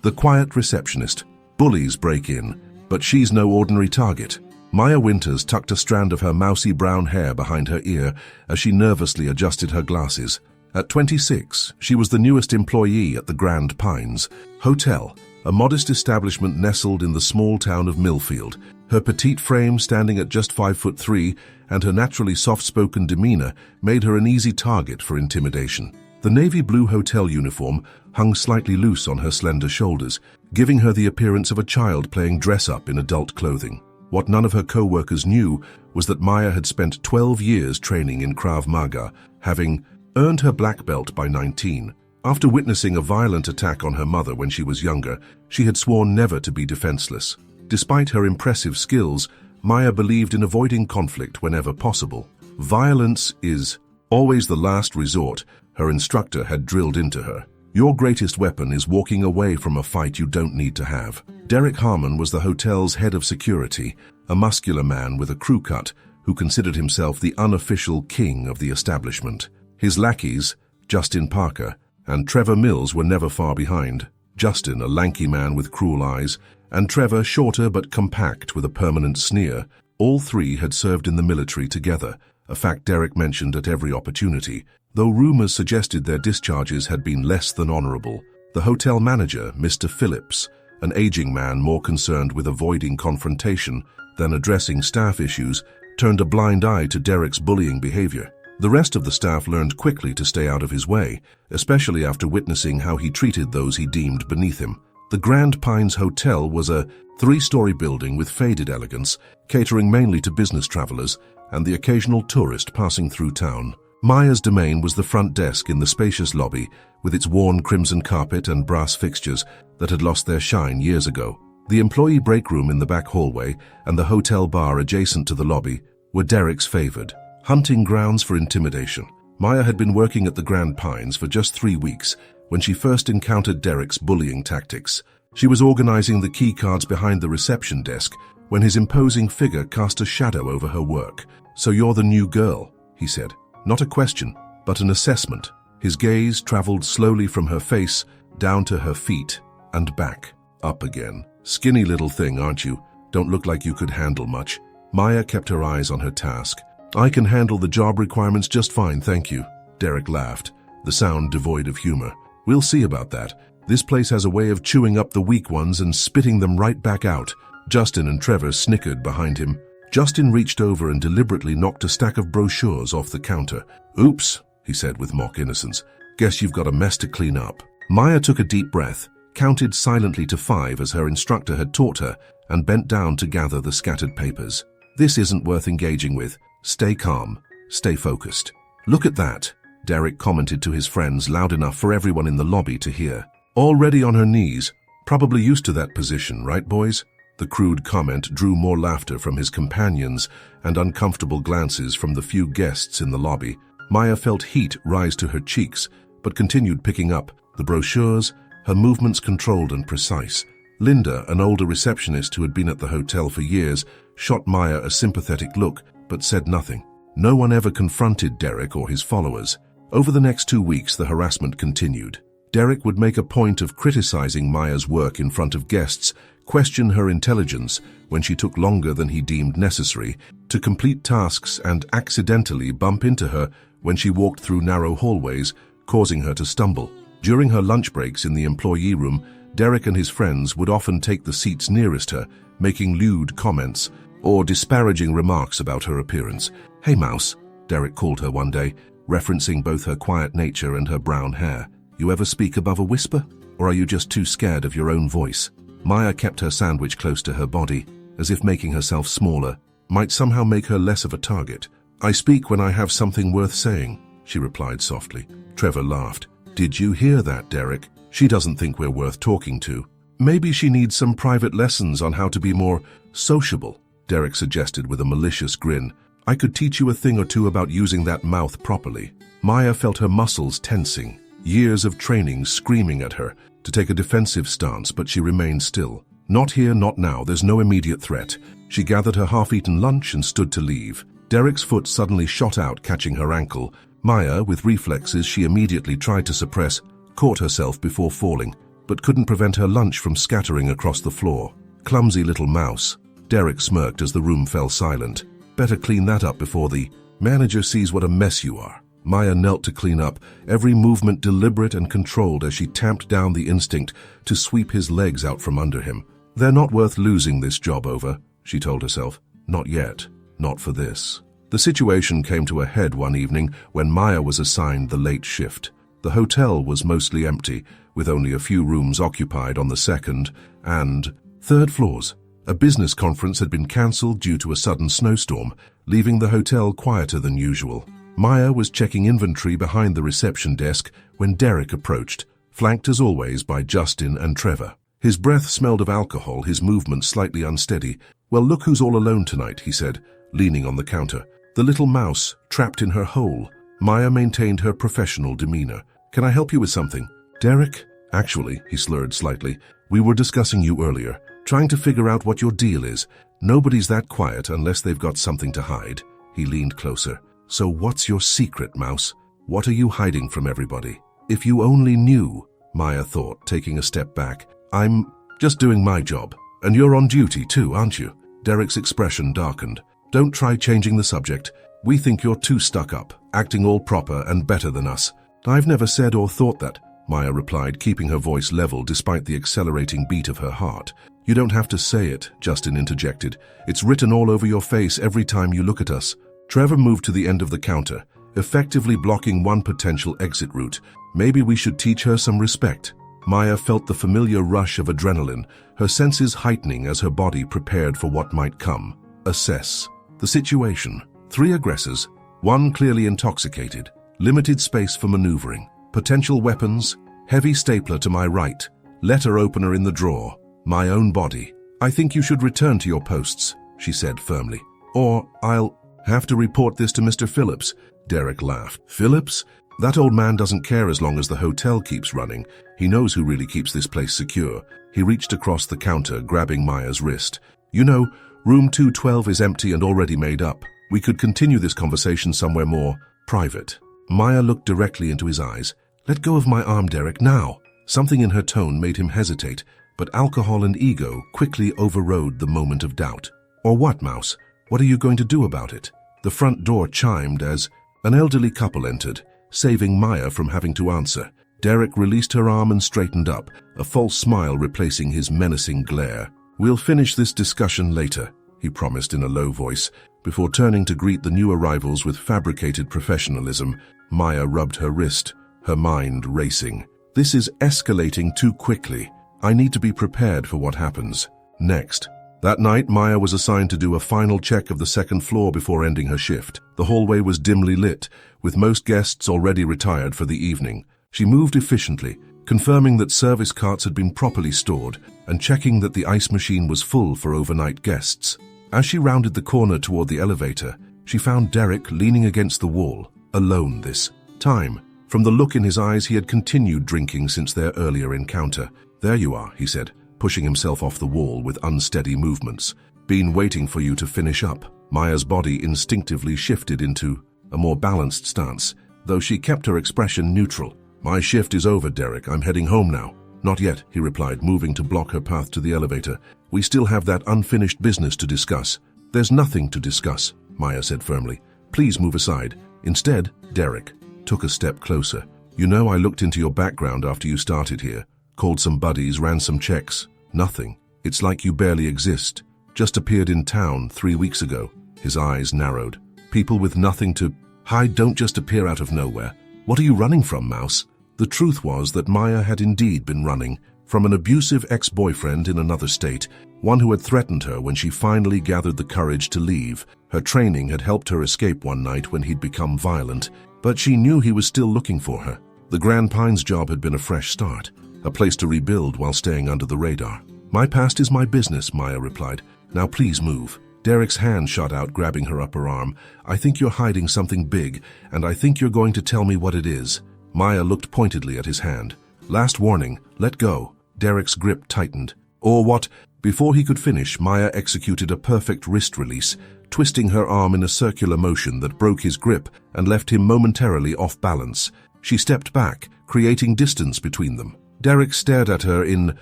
The quiet receptionist. Bullies break in, but she's no ordinary target. Maya Winters tucked a strand of her mousy brown hair behind her ear as she nervously adjusted her glasses. At 26, she was the newest employee at the Grand Pines Hotel, a modest establishment nestled in the small town of Millfield. Her petite frame standing at just 5'3" and her naturally soft-spoken demeanor made her an easy target for intimidation. The navy blue hotel uniform hung slightly loose on her slender shoulders, giving her the appearance of a child playing dress-up in adult clothing. What none of her co-workers knew was that Maya had spent 12 years training in Krav Maga, having earned her black belt by 19. After witnessing a violent attack on her mother when she was younger, she had sworn never to be defenseless. Despite her impressive skills, Maya believed in avoiding conflict whenever possible. Violence is always the last resort, her instructor had drilled into her. Your greatest weapon is walking away from a fight you don't need to have. Derek Harmon was the hotel's head of security, a muscular man with a crew cut who considered himself the unofficial king of the establishment. His lackeys, Justin Parker and Trevor Mills, were never far behind. Justin, a lanky man with cruel eyes, and Trevor, shorter but compact with a permanent sneer. All three had served in the military together, a fact Derek mentioned at every opportunity, though rumors suggested their discharges had been less than honorable. The hotel manager, Mr. Phillips, an aging man more concerned with avoiding confrontation than addressing staff issues, turned a blind eye to Derek's bullying behavior. The rest of the staff learned quickly to stay out of his way, especially after witnessing how he treated those he deemed beneath him. The Grand Pines Hotel was a 3-story building with faded elegance, catering mainly to business travelers and the occasional tourist passing through town. Maya's domain was the front desk in the spacious lobby, with its worn crimson carpet and brass fixtures that had lost their shine years ago. The employee break room in the back hallway and the hotel bar adjacent to the lobby were Derek's favored hunting grounds for intimidation. Maya had been working at the Grand Pines for just 3 weeks when she first encountered Derek's bullying tactics. She was organizing the key cards behind the reception desk when his imposing figure cast a shadow over her work. "So you're the new girl," he said. Not a question, but an assessment. His gaze traveled slowly from her face down to her feet and back, up again. "Skinny little thing, aren't you? Don't look like you could handle much." Maya kept her eyes on her task. "I can handle the job requirements just fine, thank you." Derek laughed, the sound devoid of humor. "We'll see about that. This place has a way of chewing up the weak ones and spitting them right back out." Justin and Trevor snickered behind him. Justin reached over and deliberately knocked a stack of brochures off the counter. "Oops," he said with mock innocence. "Guess you've got a mess to clean up." Maya took a deep breath, counted silently to 5 as her instructor had taught her, and bent down to gather the scattered papers. "This isn't worth engaging with. Stay calm. Stay focused." "Look at that," Derek commented to his friends loud enough for everyone in the lobby to hear. "Already on her knees. Probably used to that position, right, boys?" The crude comment drew more laughter from his companions and uncomfortable glances from the few guests in the lobby. Maya felt heat rise to her cheeks, but continued picking up the brochures, her movements controlled and precise. Linda, an older receptionist who had been at the hotel for years, shot Maya a sympathetic look, but said nothing. No one ever confronted Derek or his followers. Over the next 2 weeks, the harassment continued. Derek would make a point of criticizing Maya's work in front of guests, question her intelligence when she took longer than he deemed necessary to complete tasks, and accidentally bump into her when she walked through narrow hallways, causing her to stumble. During her lunch breaks in the employee room, Derek and his friends would often take the seats nearest her, making lewd comments or disparaging remarks about her appearance. "Hey, Mouse," Derek called her one day, referencing both her quiet nature and her brown hair. "You ever speak above a whisper? Or are you just too scared of your own voice?" Maya kept her sandwich close to her body, as if making herself smaller might somehow make her less of a target. "I speak when I have something worth saying," she replied softly. Trevor laughed. "Did you hear that, Derek? She doesn't think we're worth talking to. Maybe she needs some private lessons on how to be more sociable," Derek suggested with a malicious grin. "I could teach you a thing or two about using that mouth properly." Maya felt her muscles tensing, years of training screaming at her to take a defensive stance, but she remained still. "Not here, not now, there's no immediate threat." She gathered her half-eaten lunch and stood to leave. Derek's foot suddenly shot out, catching her ankle. Maya, with reflexes she immediately tried to suppress, caught herself before falling. but couldn't prevent her lunch from scattering across the floor. Clumsy little mouse. Derek smirked as the room fell silent. Better clean that up before the manager sees what a mess you are. Maya knelt to clean up, every movement deliberate and controlled as she tamped down the instinct to sweep his legs out from under him. They're not worth losing this job over, she told herself. Not yet. Not for this. The situation came to a head one evening when Maya was assigned the late shift. The hotel was mostly empty, with only a few rooms occupied on the second and third floors. A business conference had been cancelled due to a sudden snowstorm, leaving the hotel quieter than usual. Maya was checking inventory behind the reception desk when Derek approached, flanked as always by Justin and Trevor. His breath smelled of alcohol, his movements slightly unsteady. "Well, look who's all alone tonight," he said, leaning on the counter. The little mouse, trapped in her hole. Maya maintained her professional demeanor. "Can I help you with something?" "Derek?" "Actually," he slurred slightly, "we were discussing you earlier, trying to figure out what your deal is. Nobody's that quiet unless they've got something to hide." He leaned closer. "So what's your secret, mouse? What are you hiding from everybody?" "If you only knew," Maya thought, taking a step back. "I'm just doing my job. And you're on duty too, aren't you?" Derek's expression darkened. "Don't try changing the subject. We think you're too stuck up, acting all proper and better than us." "I've never said or thought that," Maya replied, keeping her voice level despite the accelerating beat of her heart. "You don't have to say it," Justin interjected. "It's written all over your face every time you look at us." Trevor moved to the end of the counter, effectively blocking one potential exit route. "Maybe we should teach her some respect." Maya felt the familiar rush of adrenaline, her senses heightening as her body prepared for what might come. Assess the situation. 3 aggressors, 1 clearly intoxicated, limited space for maneuvering, potential weapons, heavy stapler to my right, letter opener in the drawer, my own body. "I think you should return to your posts," she said firmly. "Or I'll have to report this to Mr. Phillips." Derek laughed. "Phillips? That old man doesn't care as long as the hotel keeps running. He knows who really keeps this place secure." He reached across the counter, grabbing Maya's wrist. "You know, room 212 is empty and already made up. We could continue this conversation somewhere more private." Maya looked directly into his eyes. "Let go of my arm, Derek, now." Something in her tone made him hesitate, but alcohol and ego quickly overrode the moment of doubt. "Or what, Mouse? What are you going to do about it?" The front door chimed as an elderly couple entered, saving Maya from having to answer. Derek released her arm and straightened up, a false smile replacing his menacing glare. "We'll finish this discussion later," he promised in a low voice, before turning to greet the new arrivals with fabricated professionalism. Maya rubbed her wrist, her mind racing. "This is escalating too quickly. I need to be prepared for what happens next." That night, Maya was assigned to do a final check of the second floor before ending her shift. The hallway was dimly lit, with most guests already retired for the evening. She moved efficiently, confirming that service carts had been properly stored and checking that the ice machine was full for overnight guests. As she rounded the corner toward the elevator, she found Derek leaning against the wall, alone this time. From the look in his eyes, he had continued drinking since their earlier encounter. "There you are," he said, pushing himself off the wall with unsteady movements. "Been waiting for you to finish up." Maya's body instinctively shifted into a more balanced stance, though she kept her expression neutral. "My shift is over, Derek. I'm heading home now." "Not yet," he replied, moving to block her path to the elevator. "We still have that unfinished business to discuss." "There's nothing to discuss," Maya said firmly. "Please move aside." Instead, Derek took a step closer. "You know, I looked into your background after you started here. Called some buddies, ran some checks. Nothing. It's like you barely exist. Just appeared in town 3 weeks ago." His eyes narrowed. "People with nothing to hide don't just appear out of nowhere. What are you running from, Mouse?" The truth was that Maya had indeed been running from an abusive ex-boyfriend in another state, one who had threatened her when she finally gathered the courage to leave. Her training had helped her escape one night when he'd become violent, but she knew he was still looking for her. The Grand Pines job had been a fresh start, a place to rebuild while staying under the radar. "My past is my business," Maya replied. "Now please move." Derek's hand shot out, grabbing her upper arm. "I think you're hiding something big, and I think you're going to tell me what it is." Maya looked pointedly at his hand. "Last warning, let go." Derek's grip tightened. "Or what?" Before he could finish, Maya executed a perfect wrist release, twisting her arm in a circular motion that broke his grip and left him momentarily off balance. She stepped back, creating distance between them. Derek stared at her in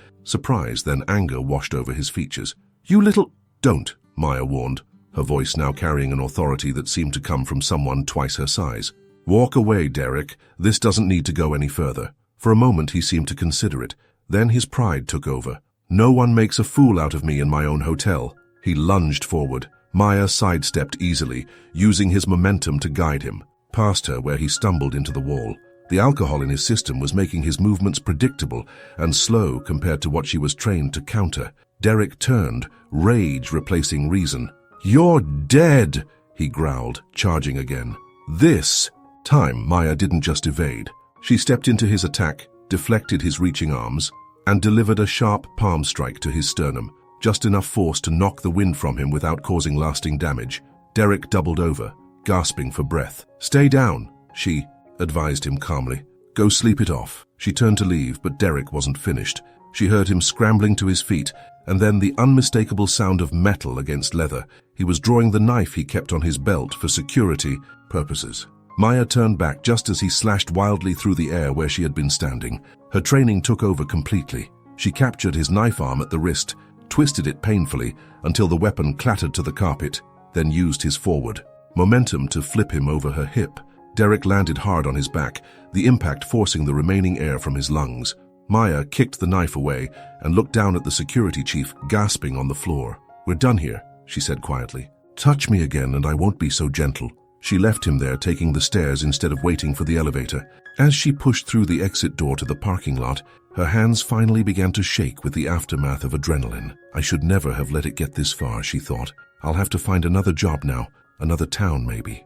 surprise, then anger washed over his features. "You little—" "Don't," Maya warned, her voice now carrying an authority that seemed to come from someone twice her size. "Walk away, Derek. This doesn't need to go any further." For a moment he seemed to consider it. Then his pride took over. "No one makes a fool out of me in my own hotel." He lunged forward. Maya sidestepped easily, using his momentum to guide him, past her where he stumbled into the wall. The alcohol in his system was making his movements predictable and slow compared to what she was trained to counter. Derek turned, rage replacing reason. "You're dead," he growled, charging again. This time, Maya didn't just evade. She stepped into his attack, deflected his reaching arms, and delivered a sharp palm strike to his sternum, just enough force to knock the wind from him without causing lasting damage. Derek doubled over, gasping for breath. "Stay down," she advised him calmly. "Go sleep it off." She turned to leave, but Derek wasn't finished. She heard him scrambling to his feet, and then the unmistakable sound of metal against leather. He was drawing the knife he kept on his belt for security purposes. Maya turned back just as he slashed wildly through the air where she had been standing. Her training took over completely. She captured his knife arm at the wrist, twisted it painfully until the weapon clattered to the carpet, then used his forward momentum to flip him over her hip. Derek landed hard on his back, the impact forcing the remaining air from his lungs. Maya kicked the knife away and looked down at the security chief, gasping on the floor. "We're done here," she said quietly. "Touch me again and I won't be so gentle." She left him there, taking the stairs instead of waiting for the elevator. As she pushed through the exit door to the parking lot, her hands finally began to shake with the aftermath of adrenaline. "I should never have let it get this far," she thought. "I'll have to find another job now, another town maybe."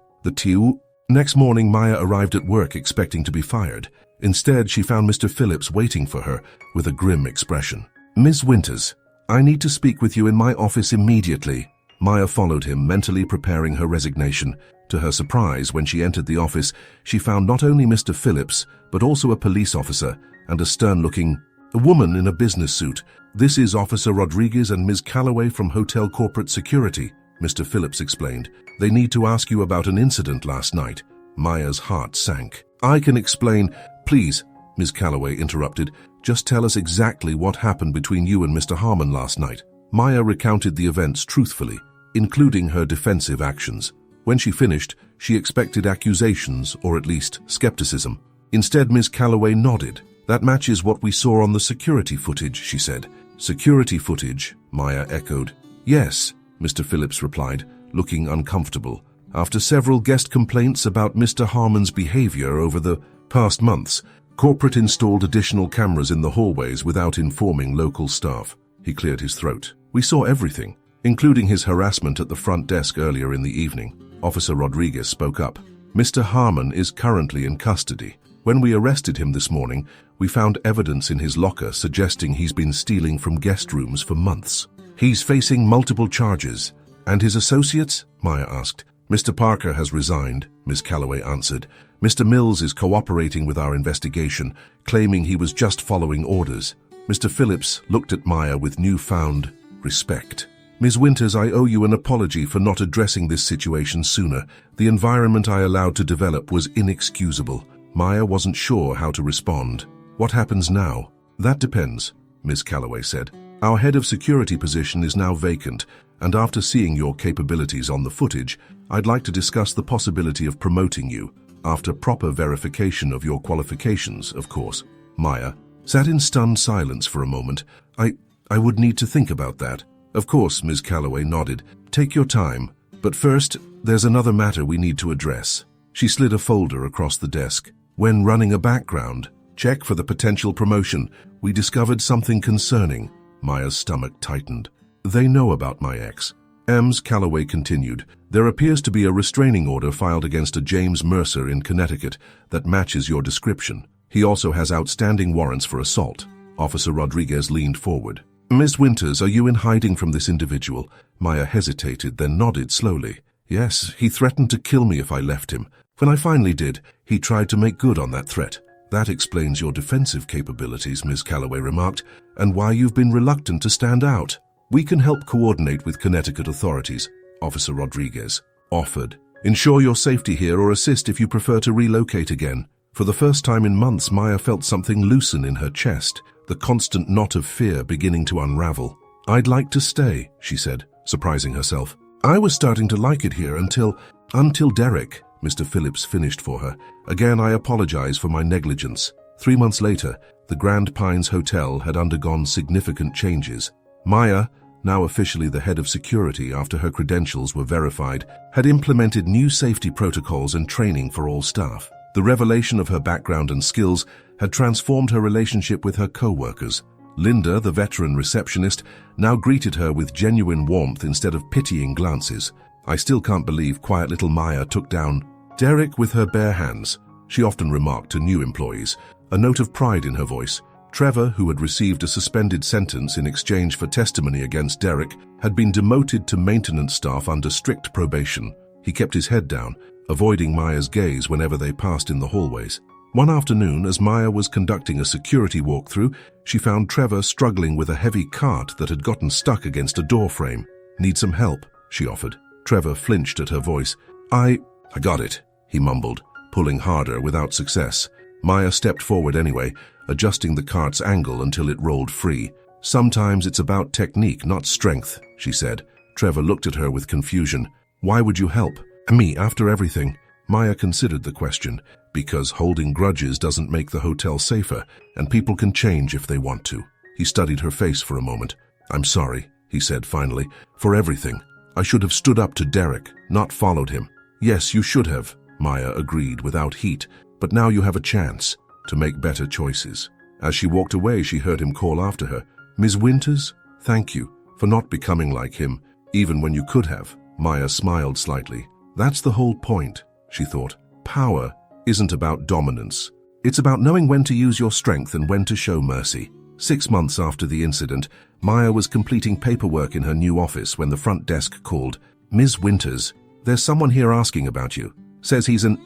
Next morning, Maya arrived at work expecting to be fired. Instead, she found Mr. Phillips waiting for her with a grim expression. "Miss Winters, I need to speak with you in my office immediately." Maya followed him, mentally preparing her resignation. To her surprise, when she entered the office, she found not only Mr. Phillips, but also a police officer and a stern-looking woman in a business suit. "This is Officer Rodriguez and Ms. Calloway from Hotel Corporate Security," Mr. Phillips explained. "They need to ask you about an incident last night." Maya's heart sank. "I can explain." "Please," Ms. Calloway interrupted, "just tell us exactly what happened between you and Mr. Harmon last night." Maya recounted the events truthfully, including her defensive actions. When she finished, she expected accusations, or at least skepticism. Instead, Ms. Calloway nodded. "That matches what we saw on the security footage," she said. "Security footage?" Maya echoed. "Yes," Mr. Phillips replied, looking uncomfortable. "After several guest complaints about Mr. Harmon's behavior over the past months, corporate installed additional cameras in the hallways without informing local staff." He cleared his throat. "We saw everything, including his harassment at the front desk earlier in the evening." Officer Rodriguez spoke up. "Mr. Harmon is currently in custody. When we arrested him this morning, we found evidence in his locker suggesting he's been stealing from guest rooms for months. He's facing multiple charges." "And his associates?" Maya asked. "Mr. Parker has resigned," Ms. Calloway answered. "Mr. Mills is cooperating with our investigation, claiming he was just following orders." Mr. Phillips looked at Maya with newfound respect. "Ms. Winters, I owe you an apology for not addressing this situation sooner. The environment I allowed to develop was inexcusable." Maya wasn't sure how to respond. "What happens now?" "That depends," Ms. Calloway said. "Our head of security position is now vacant, and after seeing your capabilities on the footage, I'd like to discuss the possibility of promoting you, after proper verification of your qualifications, of course." Maya sat in stunned silence for a moment. I would need to think about that." "Of course," Ms. Calloway nodded. "Take your time. But first, there's another matter we need to address." She slid a folder across the desk. "When running a background check for the potential promotion, we discovered something concerning." Maya's stomach tightened. "They know about my ex." Ms. Calloway continued. "There appears to be a restraining order filed against a James Mercer in Connecticut that matches your description. He also has outstanding warrants for assault." Officer Rodriguez leaned forward. "Miss Winters, are you in hiding from this individual?" Maya hesitated, then nodded slowly. "Yes, he threatened to kill me if I left him. When I finally did, he tried to make good on that threat." "That explains your defensive capabilities," Ms. Calloway remarked, "and why you've been reluctant to stand out." "We can help coordinate with Connecticut authorities," Officer Rodriguez offered. "Ensure your safety here or assist if you prefer to relocate again." For the first time in months, Maya felt something loosen in her chest, the constant knot of fear beginning to unravel. "I'd like to stay," she said, surprising herself. "I was starting to like it here until Derek," Mr. Phillips finished for her. "Again, I apologize for my negligence." 3 months later, the Grand Pines Hotel had undergone significant changes. Maya, now officially the head of security after her credentials were verified, had implemented new safety protocols and training for all staff. The revelation of her background and skills had transformed her relationship with her co-workers. Linda, the veteran receptionist, now greeted her with genuine warmth instead of pitying glances. "I still can't believe quiet little Maya took down Derek with her bare hands," she often remarked to new employees, a note of pride in her voice. Trevor, who had received a suspended sentence in exchange for testimony against Derek, had been demoted to maintenance staff under strict probation. He kept his head down, avoiding Maya's gaze whenever they passed in the hallways. One afternoon, as Maya was conducting a security walkthrough, she found Trevor struggling with a heavy cart that had gotten stuck against a door frame. "Need some help?" she offered. Trevor flinched at her voice. I got it," he mumbled, pulling harder without success. Maya stepped forward anyway, adjusting the cart's angle until it rolled free. "Sometimes it's about technique, not strength," she said. Trevor looked at her with confusion. "Why would you help? Me, after everything?" Maya considered the question. "Because holding grudges doesn't make the hotel safer, and people can change if they want to." He studied her face for a moment. "I'm sorry," he said finally, "for everything. I should have stood up to Derek, not followed him." "Yes, you should have," Maya agreed without heat, "but now you have a chance to make better choices." As she walked away, she heard him call after her, "Ms. Winters, thank you for not becoming like him, even when you could have." Maya smiled slightly. That's the whole point, she thought. Power isn't about dominance. It's about knowing when to use your strength and when to show mercy. 6 months after the incident, Maya was completing paperwork in her new office when the front desk called. "Ms. Winters, there's someone here asking about you. Says he's an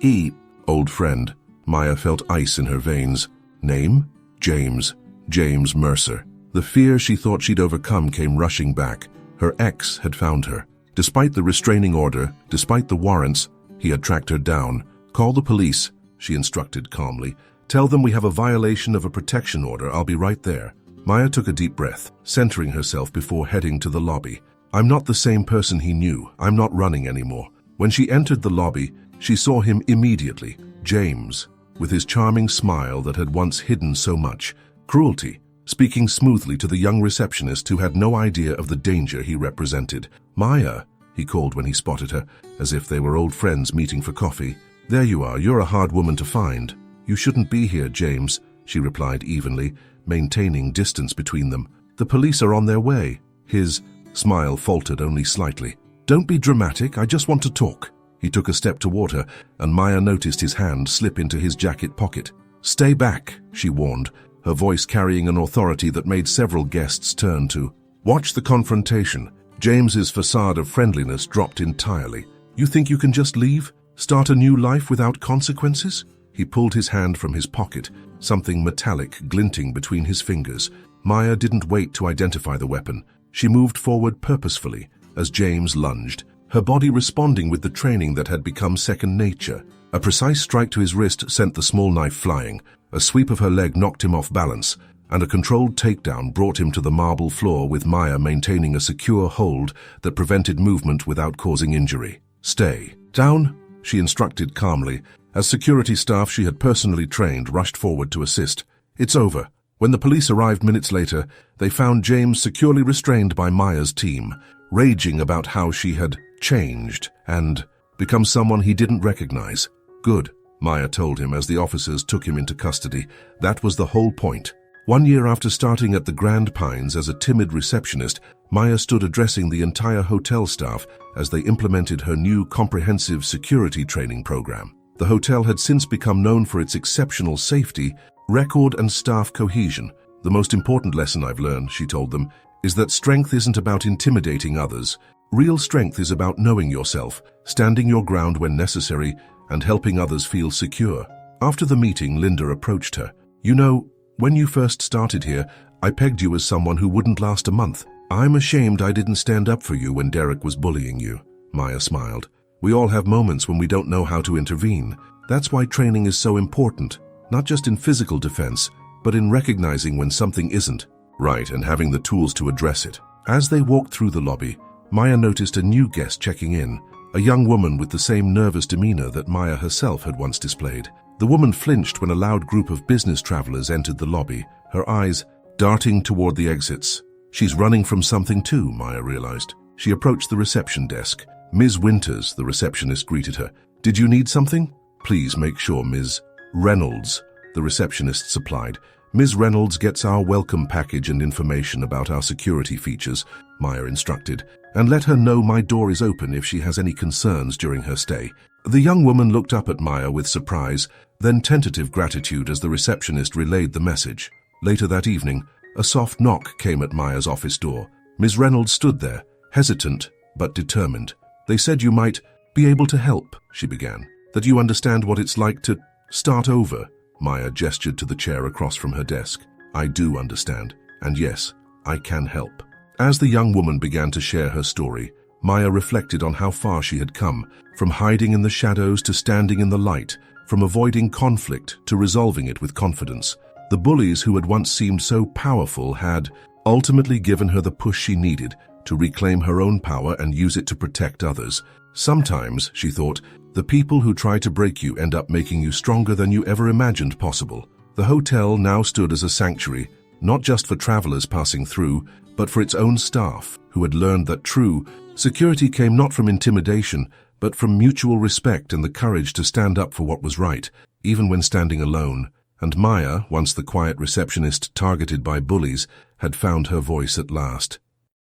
old friend." Maya felt ice in her veins. "Name? James. James Mercer." The fear she thought she'd overcome came rushing back. Her ex had found her. Despite the restraining order, despite the warrants, he had tracked her down. "Call the police," she instructed calmly. "Tell them we have a violation of a protection order. I'll be right there." Maya took a deep breath, centering herself before heading to the lobby. I'm not the same person he knew. I'm not running anymore. When she entered the lobby, she saw him immediately. James, with his charming smile that had once hidden so much. Cruelty, speaking smoothly to the young receptionist who had no idea of the danger he represented. "Maya," he called when he spotted her, as if they were old friends meeting for coffee. "There you are. You're a hard woman to find." "You shouldn't be here, James," she replied evenly, maintaining distance between them. "The police are on their way." His smile faltered only slightly. "Don't be dramatic. I just want to talk." He took a step toward her, and Maya noticed his hand slip into his jacket pocket. "Stay back," she warned, her voice carrying an authority that made several guests turn to. Watch the confrontation. James's facade of friendliness dropped entirely. "You think you can just leave? Start a new life without consequences?" He pulled his hand from his pocket, something metallic glinting between his fingers. Maya didn't wait to identify the weapon. She moved forward purposefully as James lunged, her body responding with the training that had become second nature. A precise strike to his wrist sent the small knife flying. A sweep of her leg knocked him off balance, and a controlled takedown brought him to the marble floor with Maya maintaining a secure hold that prevented movement without causing injury. "Stay down," she instructed calmly, as security staff she had personally trained rushed forward to assist. "It's over." When the police arrived minutes later, they found James securely restrained by Maya's team, raging about how she had changed and become someone he didn't recognize. "Good," Maya told him as the officers took him into custody. That was the whole point. 1 year after starting at the Grand Pines as a timid receptionist, Maya stood addressing the entire hotel staff as they implemented her new comprehensive security training program. The hotel had since become known for its exceptional safety, record, and staff cohesion. "The most important lesson I've learned," she told them, "is that strength isn't about intimidating others. Real strength is about knowing yourself, standing your ground when necessary, and helping others feel secure." After the meeting, Linda approached her. "You know, when you first started here, I pegged you as someone who wouldn't last a month. I'm ashamed I didn't stand up for you when Derek was bullying you." Maya smiled. "We all have moments when we don't know how to intervene. That's why training is so important. not just in physical defense, but in recognizing when something isn't right and having the tools to address it. As they walked through the lobby, Maya noticed a new guest checking in, a young woman with the same nervous demeanor that Maya herself had once displayed. The woman flinched when a loud group of business travelers entered the lobby, her eyes darting toward the exits. She's running from something too, Maya realized. She approached the reception desk. Ms. Winters, the receptionist, greeted her. "Did you need something?" "Please make sure Ms. Reynolds," the receptionist supplied. "Ms. Reynolds gets our welcome package and information about our security features," Maya instructed, "and let her know my door is open if she has any concerns during her stay." The young woman looked up at Maya with surprise, then tentative gratitude as the receptionist relayed the message. Later that evening, a soft knock came at Maya's office door. Ms. Reynolds stood there, hesitant but determined. "They said you might be able to help," she began. "That you understand what it's like to start over." Maya gestured to the chair across from her desk. "I do understand, and yes, I can help." As the young woman began to share her story, Maya reflected on how far she had come, from hiding in the shadows to standing in the light, from avoiding conflict to resolving it with confidence. The bullies who had once seemed so powerful had ultimately given her the push she needed to reclaim her own power and use it to protect others. Sometimes, she thought, the people who try to break you end up making you stronger than you ever imagined possible. The hotel now stood as a sanctuary, not just for travelers passing through, but for its own staff, who had learned that true security came not from intimidation, but from mutual respect and the courage to stand up for what was right, even when standing alone. And Maya, once the quiet receptionist targeted by bullies, had found her voice at last.